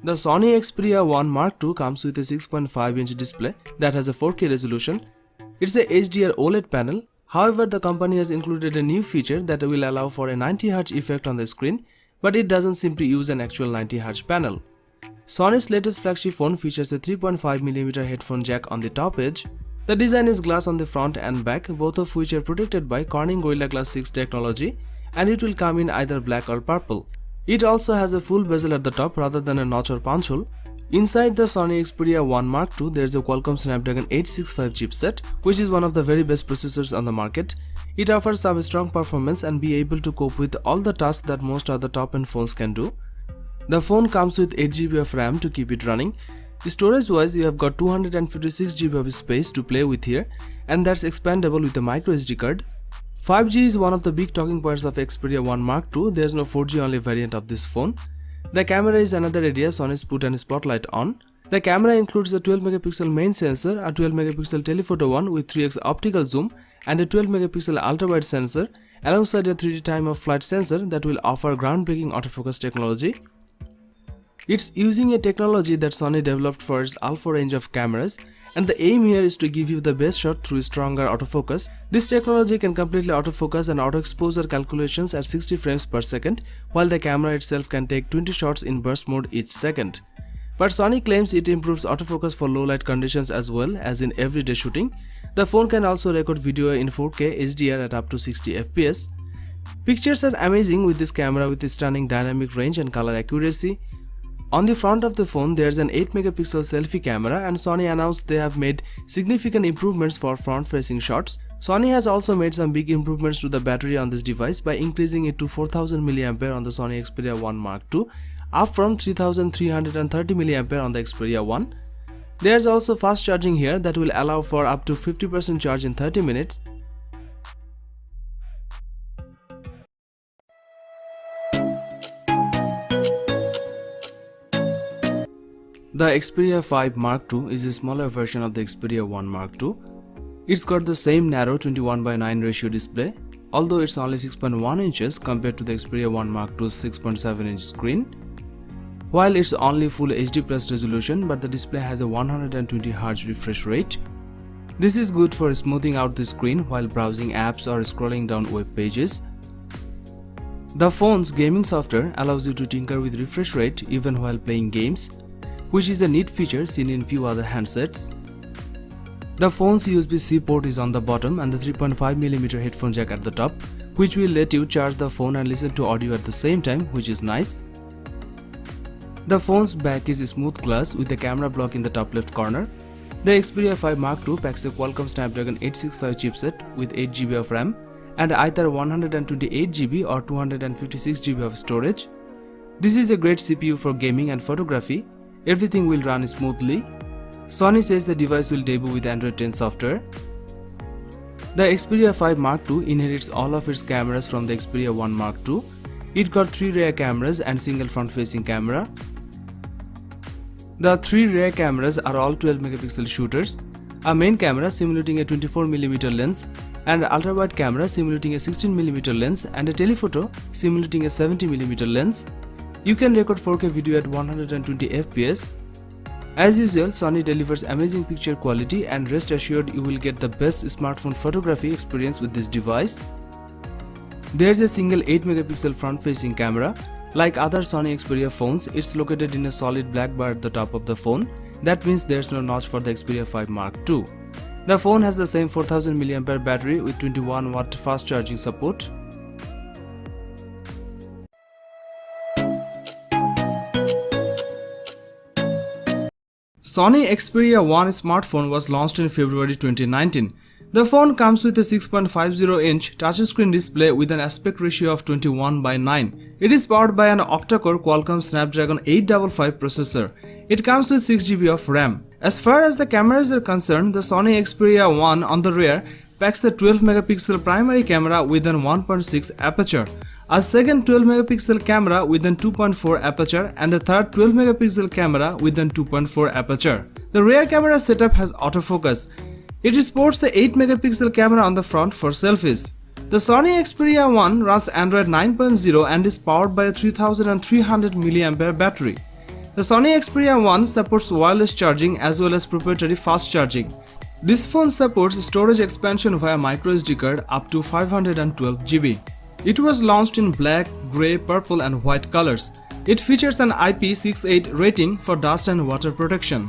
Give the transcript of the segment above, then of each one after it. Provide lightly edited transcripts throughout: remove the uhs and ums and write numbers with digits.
The Sony Xperia 1 Mark II comes with a 6.5-inch display that has a 4K resolution. It's a HDR OLED panel. However, the company has included a new feature that will allow for a 90Hz effect on the screen, but it doesn't seem to use an actual 90Hz panel. Sony's latest flagship phone features a 3.5mm headphone jack on the top edge. The design is glass on the front and back, both of which are protected by Corning Gorilla Glass 6 technology, and it will come in either black or purple. It also has a full bezel at the top rather than a notch or punch hole. Inside the Sony Xperia 1 Mark II, there is a Qualcomm Snapdragon 865 chipset, which is one of the very best processors on the market. It offers some strong performance and be able to cope with all the tasks that most other top-end phones can do. The phone comes with 8GB of RAM to keep it running. Storage-wise, you have got 256GB of space to play with here, and that's expandable with a microSD card. 5G is one of the big talking points of Xperia 1 Mark II. There's no 4G only variant of this phone. The camera is another area Sony's put a spotlight on. The camera includes a 12MP main sensor, a 12MP telephoto one with 3x optical zoom, and a 12MP ultra-wide sensor, alongside a 3D time-of-flight sensor that will offer groundbreaking autofocus technology. It's using a technology that Sony developed for its alpha range of cameras, and the aim here is to give you the best shot through stronger autofocus. This technology can completely autofocus and auto exposure calculations at 60 frames per second, while the camera itself can take 20 shots in burst mode each second. But Sony claims it improves autofocus for low light conditions as well as in everyday shooting. The phone can also record video in 4K HDR at up to 60 FPS. Pictures are amazing with this camera with stunning dynamic range and color accuracy. On the front of the phone, there's an 8MP selfie camera, and Sony announced they have made significant improvements for front-facing shots. Sony has also made some big improvements to the battery on this device by increasing it to 4000 mAh on the Sony Xperia 1 Mark II, up from 3330 mAh on the Xperia 1. There's also fast charging here that will allow for up to 50% charge in 30 minutes. The Xperia 5 Mark II is a smaller version of the Xperia 1 Mark II. It's got the same narrow 21:9 ratio display, although it's only 6.1 inches compared to the Xperia 1 Mark II's 6.7-inch screen. While it's only full HD plus resolution, but the display has a 120Hz refresh rate. This is good for smoothing out the screen while browsing apps or scrolling down web pages. The phone's gaming software allows you to tinker with refresh rate even while playing games, which is a neat feature seen in few other handsets. The phone's USB-C port is on the bottom and the 3.5mm headphone jack at the top, which will let you charge the phone and listen to audio at the same time, which is nice. The phone's back is smooth glass with a camera block in the top left corner. The Xperia 5 Mark II packs a Qualcomm Snapdragon 865 chipset with 8GB of RAM and either 128GB or 256GB of storage. This is a great CPU for gaming and photography. Everything will run smoothly. Sony says the device will debut with Android 10 software. The Xperia 5 Mark II inherits all of its cameras from the Xperia 1 Mark II. It got 3 rear cameras and single front-facing camera. The 3 rear cameras are all 12MP shooters, a main camera simulating a 24mm lens, and an ultra-wide camera simulating a 16mm lens, and a telephoto simulating a 70mm lens. You can record 4K video at 120 FPS. As usual, Sony delivers amazing picture quality, and rest assured you will get the best smartphone photography experience with this device. There's a single 8MP front-facing camera. Like other Sony Xperia phones, it's located in a solid black bar at the top of the phone. That means there's no notch for the Xperia 5 Mark II. The phone has the same 4000 mAh battery with 21W fast charging support. Sony Xperia 1 smartphone was launched in February 2019. The phone comes with a 6.50-inch touchscreen display with an aspect ratio of 21:9. It is powered by an octa-core Qualcomm Snapdragon 855 processor. It comes with 6GB of RAM. As far as the cameras are concerned, the Sony Xperia 1 on the rear packs a 12MP primary camera with an 1.6 aperture, a second 12MP camera with an 2.4 aperture, and a third 12MP camera with an 2.4 aperture. The rear camera setup has autofocus. It sports the 8MP camera on the front for selfies. The Sony Xperia 1 runs Android 9.0 and is powered by a 3300 mAh battery. The Sony Xperia 1 supports wireless charging as well as proprietary fast charging. This phone supports storage expansion via microSD card up to 512 GB. It was launched in black, grey, purple and white colors. It features an IP68 rating for dust and water protection.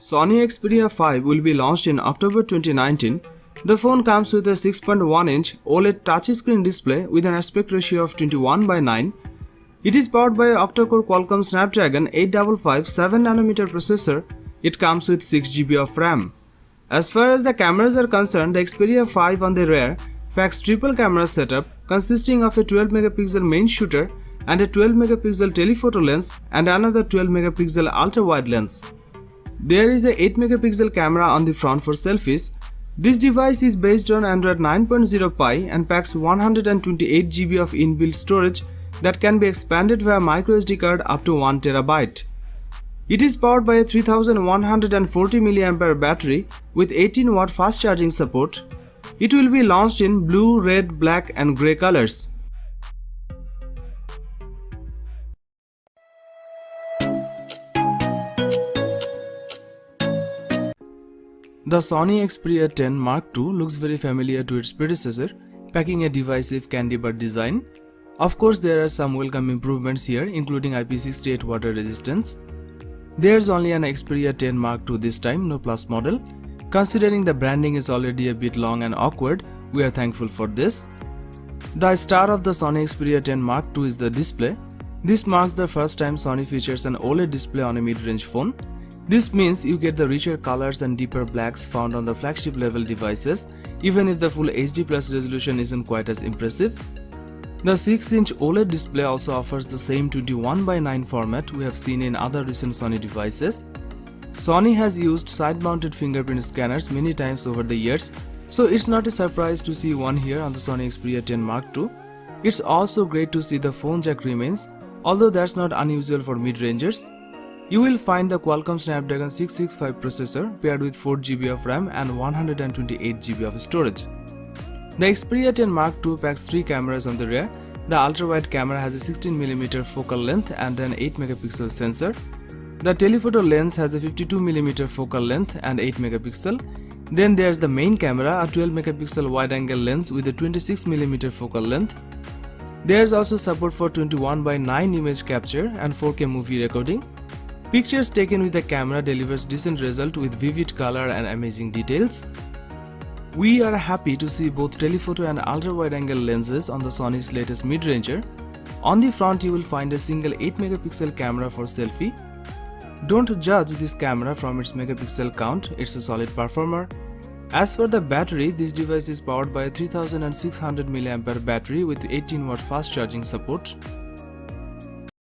Sony Xperia 5 will be launched in October 2019. The phone comes with a 6.1-inch OLED touchscreen display with an aspect ratio of 21:9. It is powered by an octa-core Qualcomm Snapdragon 855 7nm processor. It comes with 6 GB of RAM. As far as the cameras are concerned, the Xperia 5 on the rear packs triple camera setup consisting of a 12-megapixel main shooter and a 12-megapixel telephoto lens and another 12-megapixel ultra-wide lens. There is a 8-megapixel camera on the front for selfies. This device is based on Android 9.0 Pie and packs 128 GB of inbuilt storage that can be expanded via microSD card up to 1 TB. It is powered by a 3140 mAh battery with 18 watt fast charging support. It will be launched in blue, red, black and grey colors. The Sony Xperia 10 Mark II looks very familiar to its predecessor, packing a divisive candy bar design. Of course, there are some welcome improvements here, including IP68 water resistance. There's only an Xperia 10 Mark II this time, no Plus model. Considering the branding is already a bit long and awkward, we are thankful for this. The star of the Sony Xperia 10 Mark II is the display. This marks the first time Sony features an OLED display on a mid-range phone. This means you get the richer colors and deeper blacks found on the flagship level devices, even if the full HD Plus resolution isn't quite as impressive. The 6-inch OLED display also offers the same 21:9 format we have seen in other recent Sony devices. Sony has used side-mounted fingerprint scanners many times over the years, so it's not a surprise to see one here on the Sony Xperia 10 Mark II. It's also great to see the phone jack remains, although that's not unusual for mid-rangers. You will find the Qualcomm Snapdragon 665 processor paired with 4 GB of RAM and 128 GB of storage. The Xperia 10 Mark II packs 3 cameras on the rear. The ultra-wide camera has a 16mm focal length and an 8-megapixel sensor. The telephoto lens has a 52mm focal length and 8 megapixel. Then there's the main camera, a 12-megapixel wide-angle lens with a 26mm focal length. There's also support for 21:9 image capture and 4K movie recording. Pictures taken with the camera delivers decent result with vivid color and amazing details. We are happy to see both telephoto and ultra-wide-angle lenses on the Sony's latest mid-ranger. On the front you will find a single 8-megapixel camera for selfie. Don't judge this camera from its megapixel count, it's a solid performer. As for the battery, this device is powered by a 3600 mAh battery with 18 watt fast charging support.